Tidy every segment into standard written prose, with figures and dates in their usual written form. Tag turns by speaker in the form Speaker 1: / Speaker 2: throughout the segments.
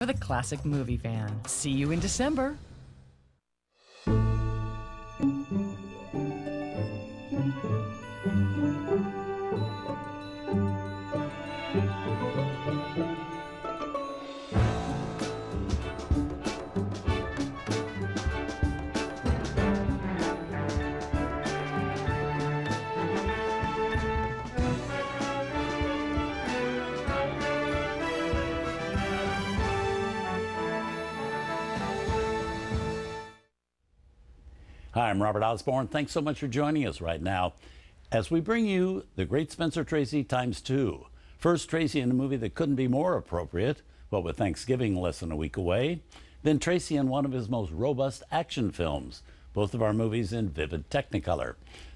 Speaker 1: for the classic movie fan. See you in December.
Speaker 2: Hi, I'm Robert Osborne. Thanks so much for joining us right now as we bring you The Great Spencer Tracy ×2. First, Tracy in a movie that couldn't be more appropriate, but with Thanksgiving less than a week away. Then Tracy in one of his most robust action films, both of our movies in vivid Technicolor.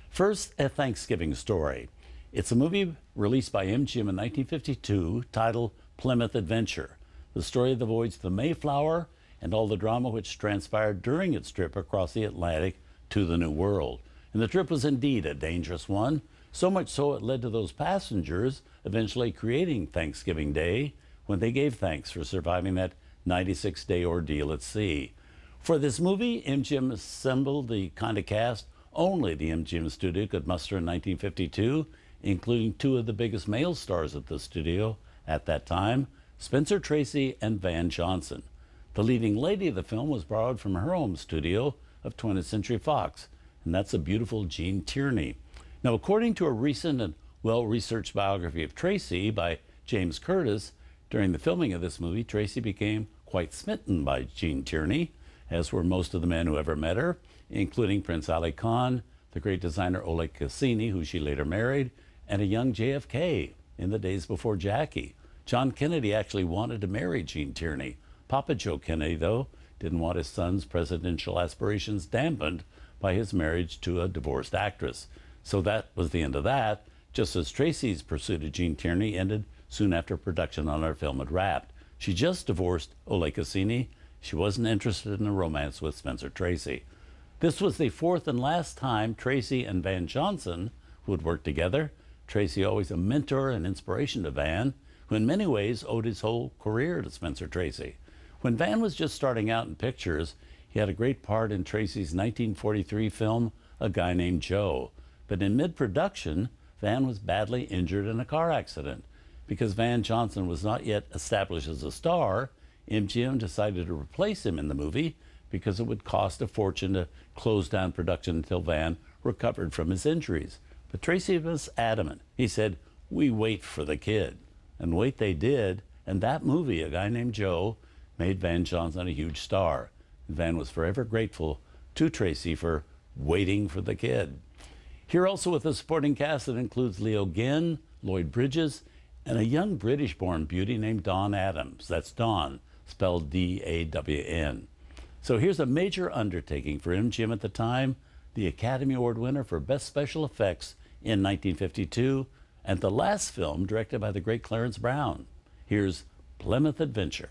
Speaker 2: First, A Thanksgiving Story. It's a movie released by MGM in 1952 titled Plymouth Adventure, the story that avoids the Mayflower and all the drama which transpired during its trip across the Atlantic to the New World. And the trip was indeed a dangerous one, so much so it led to those passengers eventually creating Thanksgiving Day when they gave thanks for surviving that 96-day ordeal at sea. For this movie, MGM assembled the kind of cast only the MGM studio could muster in 1952, including two of the biggest male stars at the studio at that time, Spencer Tracy and Van Johnson. The leading lady of the film was borrowed from her home studio of 20th Century Fox, and that's a beautiful Jean Tierney. Now, according to a recent and well-researched biography of Tracy by James Curtis, during the filming of this movie, Tracy became quite smitten by Jean Tierney, as were most of the men who ever met her, including Prince Ali Khan, the great designer Oleg Cassini, who she later married, and a young JFK in the days before Jackie. John Kennedy actually wanted to marry Jean Tierney. Papa Joe Kennedy, though, didn't want his son's presidential aspirations dampened by his marriage to a divorced actress. So that was the end of that, just as Tracy's pursuit of Jean Tierney ended soon after production on her film had wrapped. She just divorced Oleg Cassini. She wasn't interested in a romance with Spencer Tracy. This was the fourth and last time Tracy and Van Johnson would work together. Tracy always a mentor and inspiration to Van, who in many ways owed his whole career to Spencer Tracy. When Van was just starting out in pictures, he had a great part in Tracy's 1943 film, A Guy Named Joe. But in mid-production, Van was badly injured in a car accident. Because Van Johnson was not yet established as a star, MGM decided to replace him in the movie because it would cost a fortune to close down production until Van recovered from his injuries. But Tracy was adamant. He said, "We wait for the kid." And wait they did, and that movie, A Guy Named Joe, made Van Johnson a huge star. Van was forever grateful to Tracy for waiting for the kid. Here also with a supporting cast that includes Leo Ginn, Lloyd Bridges, and a young British-born beauty named Dawn Adams. That's Dawn, spelled D-A-W-N. So here's a major undertaking for MGM at the time, the Academy Award winner for Best Special Effects in 1952, and the last film directed by the great Clarence Brown. Here's Plymouth Adventure.